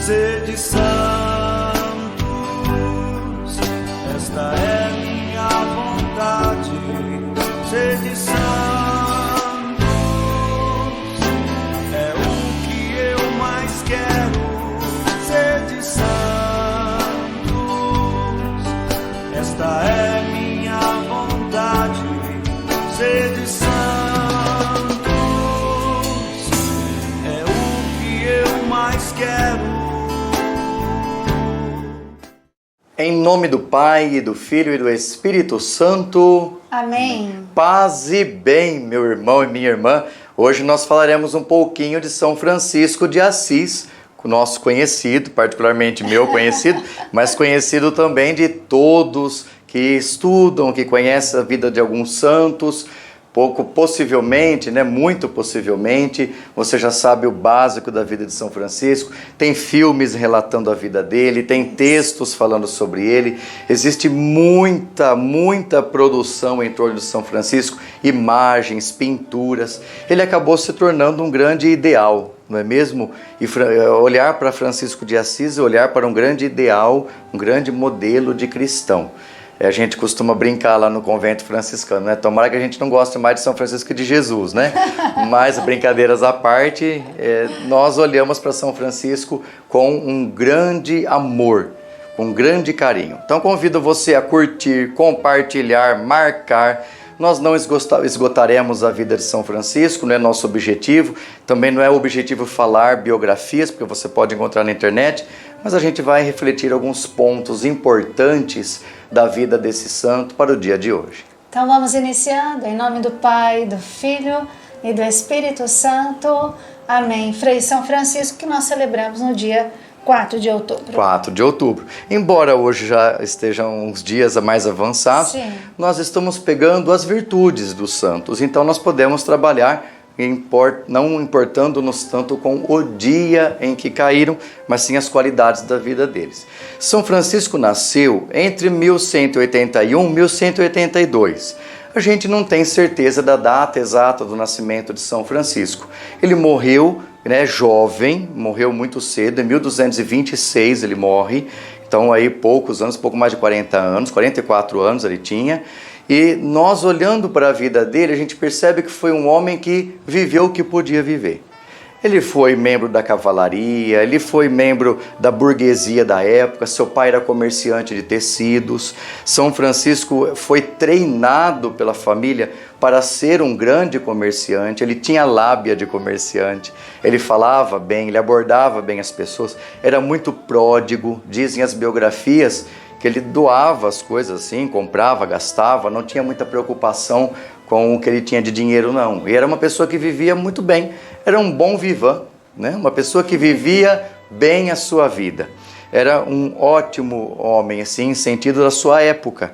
sede santos, esta é minha vontade, sede santos, é o que eu mais quero, sede santos, esta é minha vontade, sede santos, é o que eu mais quero. Em nome do Pai, e do Filho e do Espírito Santo. Amém. Paz e bem, meu irmão e minha irmã. Hoje nós falaremos um pouquinho de São Francisco de Assis, nosso conhecido, particularmente meu conhecido, mas conhecido também de todos que estudam, que conhecem a vida de alguns santos. Possivelmente, muito possivelmente, você já sabe o básico da vida de São Francisco, tem filmes relatando a vida dele, tem textos falando sobre ele, existe muita produção em torno de São Francisco, imagens, pinturas. Ele acabou se tornando um grande ideal, não é mesmo? E olhar para Francisco de Assis é olhar para um grande ideal, um grande modelo de cristão. A gente costuma brincar lá no convento franciscano, né? Tomara que a gente não goste mais de São Francisco que de Jesus, né? Mas, brincadeiras à parte, nós olhamos para São Francisco com um grande amor, com um grande carinho. Então convido você a curtir, compartilhar, marcar. Nós não esgotaremos a vida de São Francisco, não é nosso objetivo. Também não é o objetivo falar biografias, porque você pode encontrar na internet, mas a gente vai refletir alguns pontos importantes da vida desse santo para o dia de hoje. Então vamos iniciando, em nome do Pai, do Filho e do Espírito Santo. Amém. Frei São Francisco, que nós celebramos no dia 4 de outubro. 4 de outubro. Embora hoje já estejam uns dias mais avançados, sim, nós estamos pegando as virtudes dos santos. Então nós podemos trabalhar não importando-nos tanto com o dia em que caíram, mas sim as qualidades da vida deles. São Francisco nasceu entre 1181 e 1182. A gente não tem certeza da data exata do nascimento de São Francisco. Ele morreu jovem, morreu muito cedo, em 1226 ele morre, então aí poucos anos, pouco mais de 40 anos, 44 anos ele tinha. E nós olhando para a vida dele, a gente percebe que foi um homem que viveu o que podia viver. Ele foi membro da cavalaria, ele foi membro da burguesia da época, seu pai era comerciante de tecidos. São Francisco foi treinado pela família para ser um grande comerciante, ele tinha lábia de comerciante, ele falava bem, ele abordava bem as pessoas, era muito pródigo, dizem as biografias, que ele doava as coisas assim, comprava, gastava, não tinha muita preocupação com o que ele tinha de dinheiro não. E era uma pessoa que vivia muito bem, era um bom vivant, uma pessoa que vivia bem a sua vida. Era um ótimo homem, assim, em sentido da sua época.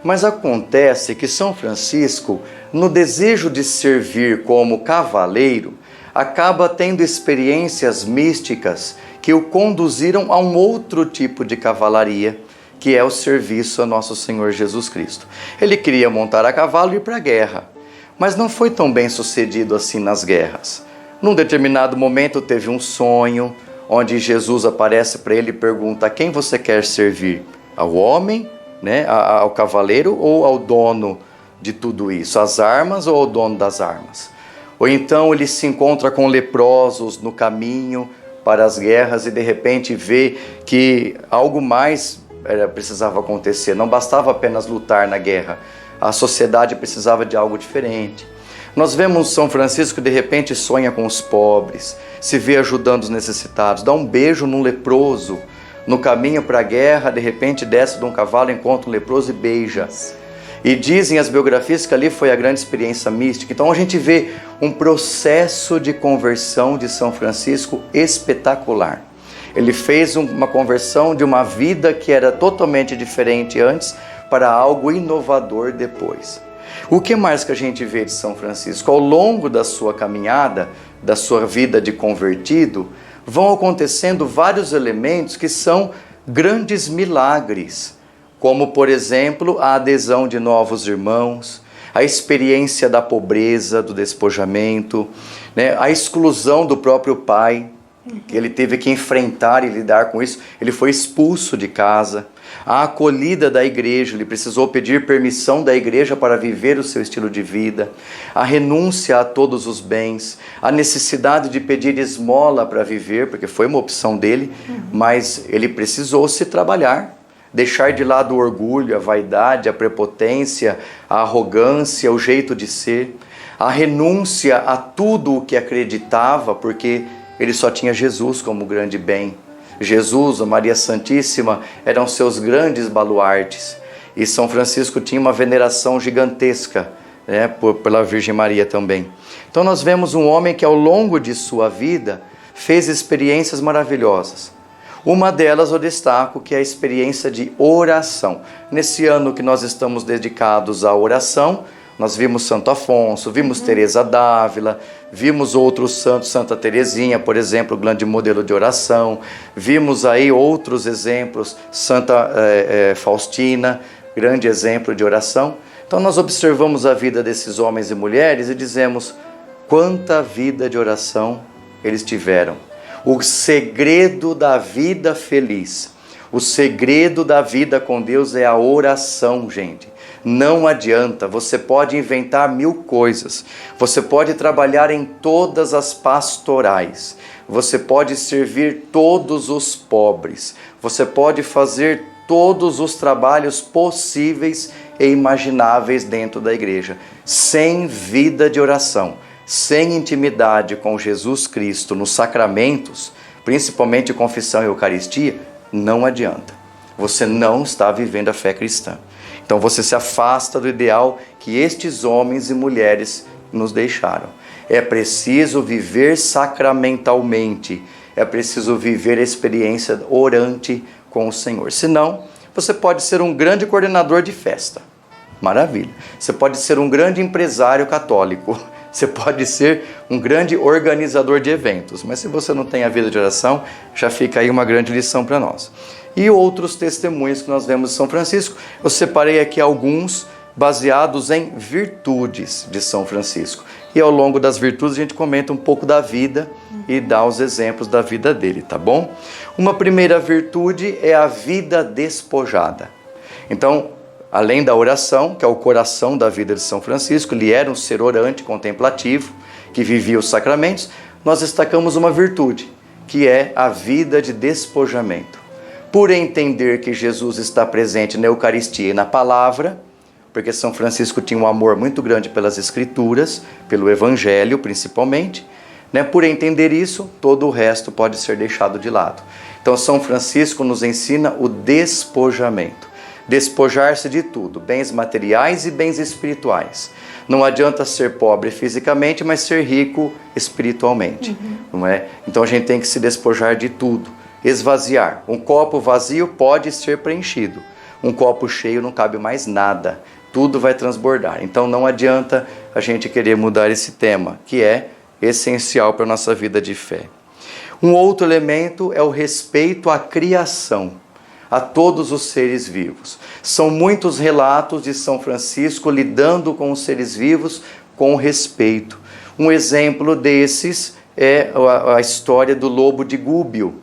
Mas acontece que São Francisco, no desejo de servir como cavaleiro, acaba tendo experiências místicas que o conduziram a um outro tipo de cavalaria, que é o serviço a Nosso Senhor Jesus Cristo. Ele queria montar a cavalo e ir para a guerra, mas não foi tão bem sucedido assim nas guerras. Num determinado momento teve um sonho, onde Jesus aparece para ele e pergunta: a quem você quer servir? Ao homem, ao cavaleiro ou ao dono de tudo isso? Às armas ou ao dono das armas? Ou então ele se encontra com leprosos no caminho para as guerras e de repente vê que algo mais precisava acontecer, não bastava apenas lutar na guerra, a sociedade precisava de algo diferente. Nós vemos São Francisco de repente sonha com os pobres, se vê ajudando os necessitados, dá um beijo num leproso, no caminho para a guerra, de repente desce de um cavalo, encontra um leproso e beija. E dizem as biografias que ali foi a grande experiência mística. Então a gente vê um processo de conversão de São Francisco espetacular. Ele fez uma conversão de uma vida que era totalmente diferente antes para algo inovador depois. O que mais que a gente vê de São Francisco? Ao longo da sua caminhada, da sua vida de convertido, vão acontecendo vários elementos que são grandes milagres, como, por exemplo, a adesão de novos irmãos, a experiência da pobreza, do despojamento, a exclusão do próprio pai. Ele teve que enfrentar e lidar com isso. Ele foi expulso de casa. A acolhida da igreja, ele precisou pedir permissão da igreja para viver o seu estilo de vida. A renúncia a todos os bens. A necessidade de pedir esmola para viver, porque foi uma opção dele, mas ele precisou se trabalhar. Deixar de lado o orgulho, a vaidade, a prepotência, a arrogância, o jeito de ser. A renúncia a tudo o que acreditava, porque ele só tinha Jesus como grande bem. Jesus, a Maria Santíssima, eram seus grandes baluartes. E São Francisco tinha uma veneração gigantesca, né, pela Virgem Maria também. Então nós vemos um homem que ao longo de sua vida fez experiências maravilhosas. Uma delas eu destaco, que é a experiência de oração. Nesse ano que nós estamos dedicados à oração, nós vimos Santo Afonso, vimos Teresa d'Ávila, vimos outros santos, Santa Teresinha, por exemplo, grande modelo de oração, vimos aí outros exemplos, Santa Faustina, grande exemplo de oração. Então nós observamos a vida desses homens e mulheres e dizemos quanta vida de oração eles tiveram. O segredo da vida feliz, o segredo da vida com Deus é a oração, gente. Não adianta, você pode inventar 1000 coisas, você pode trabalhar em todas as pastorais, você pode servir todos os pobres, você pode fazer todos os trabalhos possíveis e imagináveis dentro da igreja. Sem vida de oração, sem intimidade com Jesus Cristo nos sacramentos, principalmente confissão e Eucaristia, não adianta. Você não está vivendo a fé cristã. Então você se afasta do ideal que estes homens e mulheres nos deixaram. É preciso viver sacramentalmente, é preciso viver a experiência orante com o Senhor. Senão, você pode ser um grande coordenador de festa. Maravilha. Você pode ser um grande empresário católico. Você pode ser um grande organizador de eventos. Mas se você não tem a vida de oração, já fica aí uma grande lição para nós. E outros testemunhos que nós vemos de São Francisco. Eu separei aqui alguns baseados em virtudes de São Francisco. E ao longo das virtudes a gente comenta um pouco da vida e dá os exemplos da vida dele, tá bom? Uma primeira virtude é a vida despojada. Então, além da oração, que é o coração da vida de São Francisco, ele era um ser orante, contemplativo, que vivia os sacramentos, nós destacamos uma virtude, que é a vida de despojamento. Por entender que Jesus está presente na Eucaristia e na palavra, porque São Francisco tinha um amor muito grande pelas Escrituras, pelo Evangelho principalmente, né? Por entender isso, todo o resto pode ser deixado de lado. Então São Francisco nos ensina o despojamento. Despojar-se de tudo, bens materiais e bens espirituais. Não adianta ser pobre fisicamente, mas ser rico espiritualmente, não é? Então a gente tem que se despojar de tudo. Esvaziar. Um copo vazio pode ser preenchido. Um copo cheio não cabe mais nada. Tudo vai transbordar. Então não adianta a gente querer mudar esse tema, que é essencial para a nossa vida de fé. Um outro elemento é o respeito à criação, a todos os seres vivos. São muitos relatos de São Francisco lidando com os seres vivos com respeito. Um exemplo desses é a história do lobo de Gúbio.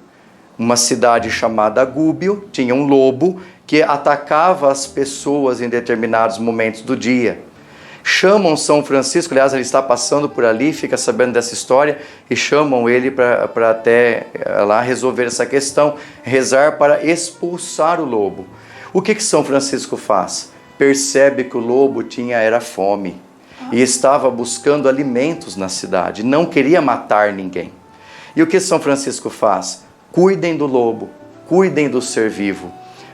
Uma cidade chamada Gúbio tinha um lobo que atacava as pessoas em determinados momentos do dia. Chamam São Francisco, aliás, ele está passando por ali, fica sabendo dessa história, e chamam ele para até lá resolver essa questão, rezar para expulsar o lobo. O que São Francisco faz? Percebe que o lobo era fome e estava buscando alimentos na cidade, não queria matar ninguém. E o que São Francisco faz? Cuidem do lobo, cuidem do ser vivo,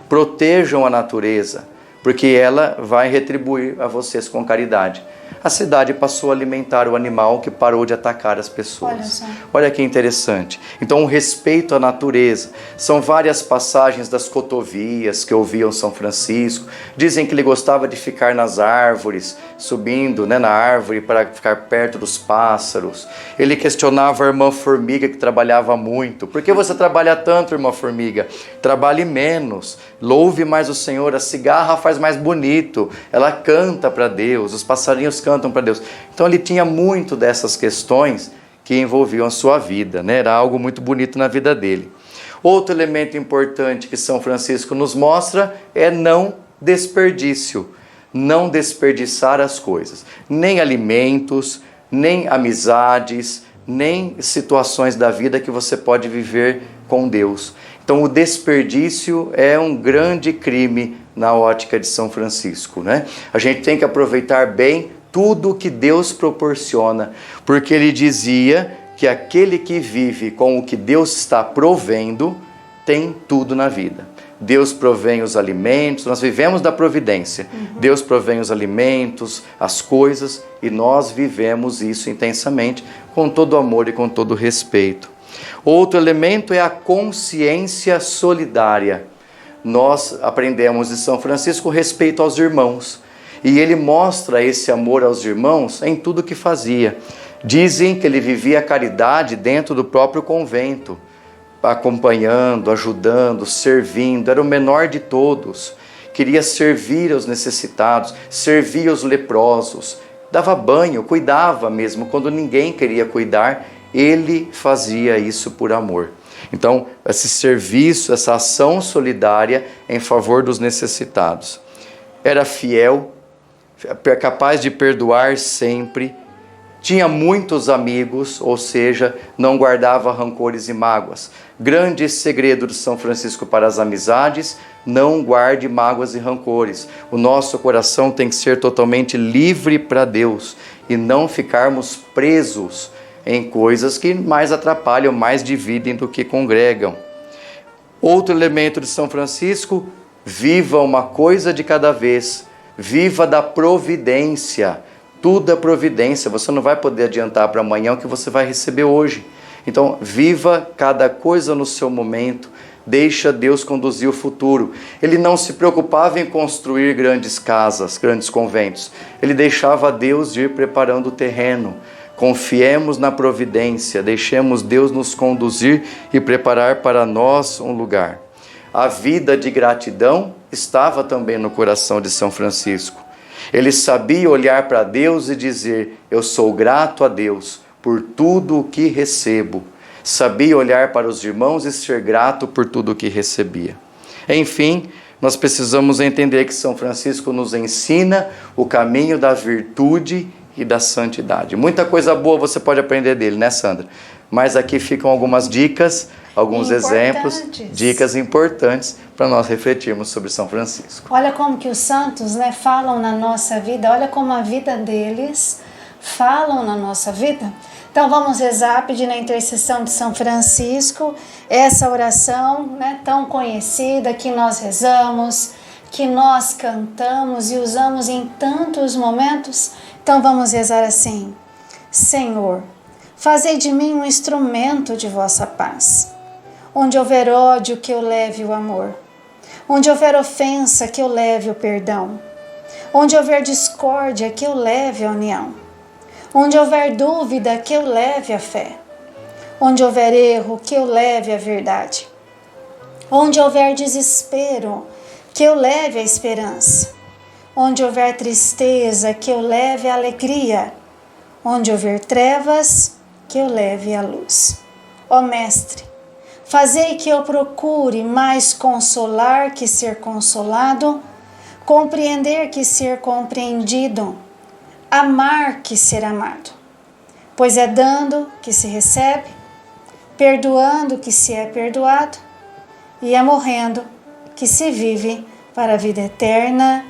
protejam a natureza, porque ela vai retribuir a vocês com caridade. A cidade passou a alimentar o animal que parou de atacar as pessoas. Olha que interessante. Então, o respeito à natureza. São várias passagens das cotovias que ouviam São Francisco. Dizem que ele gostava de ficar nas árvores, subindo, na árvore para ficar perto dos pássaros. Ele questionava a irmã formiga que trabalhava muito. Por que você trabalha tanto, irmã formiga? Trabalhe menos. Louve mais o Senhor. A cigarra faz mais bonito. Ela canta para Deus. Os passarinhos cantam para Deus. Então ele tinha muito dessas questões que envolviam a sua vida, né? Era algo muito bonito na vida dele. Outro elemento importante que São Francisco nos mostra é não desperdício, não desperdiçar as coisas, nem alimentos, nem amizades, nem situações da vida que você pode viver com Deus. Então o desperdício é um grande crime na ótica de São Francisco, né? A gente tem que aproveitar bem tudo que Deus proporciona, porque ele dizia que aquele que vive com o que Deus está provendo tem tudo na vida. Deus provém os alimentos, nós vivemos da providência. Deus provém os alimentos, as coisas, e nós vivemos isso intensamente, com todo amor e com todo respeito. Outro elemento é a consciência solidária. Nós aprendemos de São Francisco respeito aos irmãos, e ele mostra esse amor aos irmãos em tudo que fazia. Dizem que ele vivia a caridade dentro do próprio convento, acompanhando, ajudando, servindo, era o menor de todos, queria servir aos necessitados, servir aos leprosos, dava banho, cuidava mesmo, quando ninguém queria cuidar, ele fazia isso por amor. Então, esse serviço, essa ação solidária em favor dos necessitados. Era fiel, capaz de perdoar sempre, tinha muitos amigos, ou seja, não guardava rancores e mágoas. Grande segredo de São Francisco para as amizades: não guarde mágoas e rancores. O nosso coração tem que ser totalmente livre para Deus e não ficarmos presos em coisas que mais atrapalham, mais dividem do que congregam. Outro elemento de São Francisco: viva uma coisa de cada vez, viva da providência. Tudo é providência, você não vai poder adiantar para amanhã o que você vai receber hoje. Então, viva cada coisa no seu momento, deixa Deus conduzir o futuro. Ele não se preocupava em construir grandes casas, grandes conventos. Ele deixava Deus ir preparando o terreno. Confiemos na providência, deixemos Deus nos conduzir e preparar para nós um lugar. A vida de gratidão estava também no coração de São Francisco. Ele sabia olhar para Deus e dizer: eu sou grato a Deus por tudo o que recebo. Sabia olhar para os irmãos e ser grato por tudo o que recebia. Enfim, nós precisamos entender que São Francisco nos ensina o caminho da virtude e da santidade. Muita coisa boa você pode aprender dele, né, Sandra? Mas aqui ficam algumas dicas, alguns exemplos, dicas importantes para nós refletirmos sobre São Francisco. Olha como que os santos, né, falam na nossa vida, olha como a vida deles falam na nossa vida. Então vamos rezar, pedindo a intercessão de São Francisco, essa oração, né, tão conhecida que nós rezamos, que nós cantamos e usamos em tantos momentos. Então vamos rezar assim: Senhor, fazei de mim um instrumento de vossa paz. Onde houver ódio, que eu leve o amor. Onde houver ofensa, que eu leve o perdão. Onde houver discórdia, que eu leve a união. Onde houver dúvida, que eu leve a fé. Onde houver erro, que eu leve a verdade. Onde houver desespero, que eu leve a esperança. Onde houver tristeza, que eu leve a alegria. Onde houver trevas, que eu leve a luz. Ó Mestre, fazei que eu procure mais consolar que ser consolado, compreender que ser compreendido, amar que ser amado. Pois é dando que se recebe, perdoando que se é perdoado, e é morrendo que se vive para a vida eterna.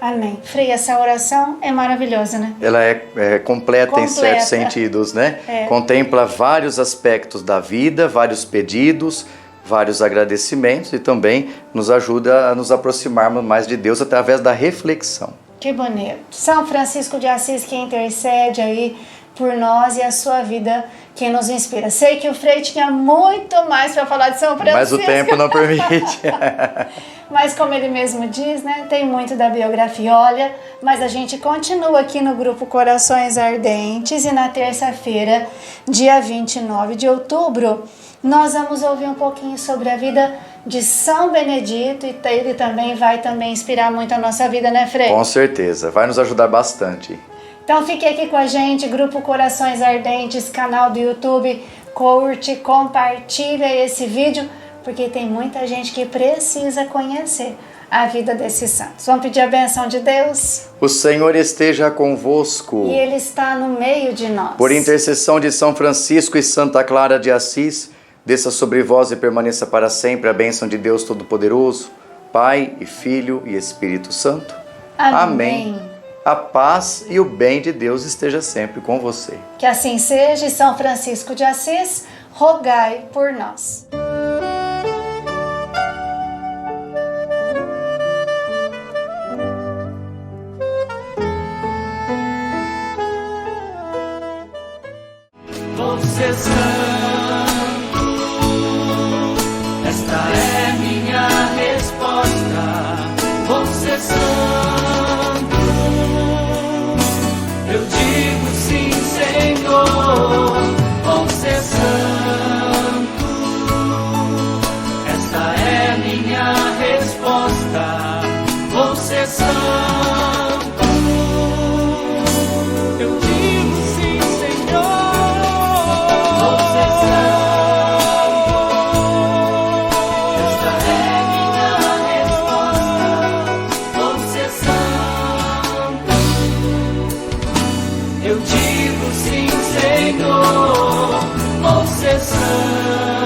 Amém. Frei, essa oração é maravilhosa, né? Ela é completa em certos sentidos, né? Contempla vários aspectos da vida, vários pedidos, vários agradecimentos e também nos ajuda a nos aproximarmos mais de Deus através da reflexão. Que bonito. São Francisco de Assis que intercede aí por nós e a sua vida que nos inspira. Sei que o Frei tinha muito mais para falar de São Francisco. Mas o tempo não permite. Mas como ele mesmo diz, né, tem muito da biografia. Olha, mas a gente continua aqui no grupo Corações Ardentes e na terça-feira, dia 29 de outubro, nós vamos ouvir um pouquinho sobre a vida de São Benedito e ele também vai inspirar muito a nossa vida, né, Frei? Com certeza, vai nos ajudar bastante. Então fique aqui com a gente, Grupo Corações Ardentes, canal do YouTube, curte, compartilha esse vídeo, porque tem muita gente que precisa conhecer a vida desses santos. Vamos pedir a benção de Deus? O Senhor esteja convosco. E Ele está no meio de nós. Por intercessão de São Francisco e Santa Clara de Assis, desça sobre vós e permaneça para sempre a bênção de Deus Todo-Poderoso, Pai e Filho e Espírito Santo. Amém. A paz e o bem de Deus esteja sempre com você. Que assim seja, e São Francisco de Assis, rogai por nós. Vou ser santo, esta é minha resposta. Vou ser santo, eu digo sim, Senhor. Vou ser santo, esta é minha resposta. Vou ser santo, eu digo sim, Senhor. Eu digo sim, Senhor, vou ser santo.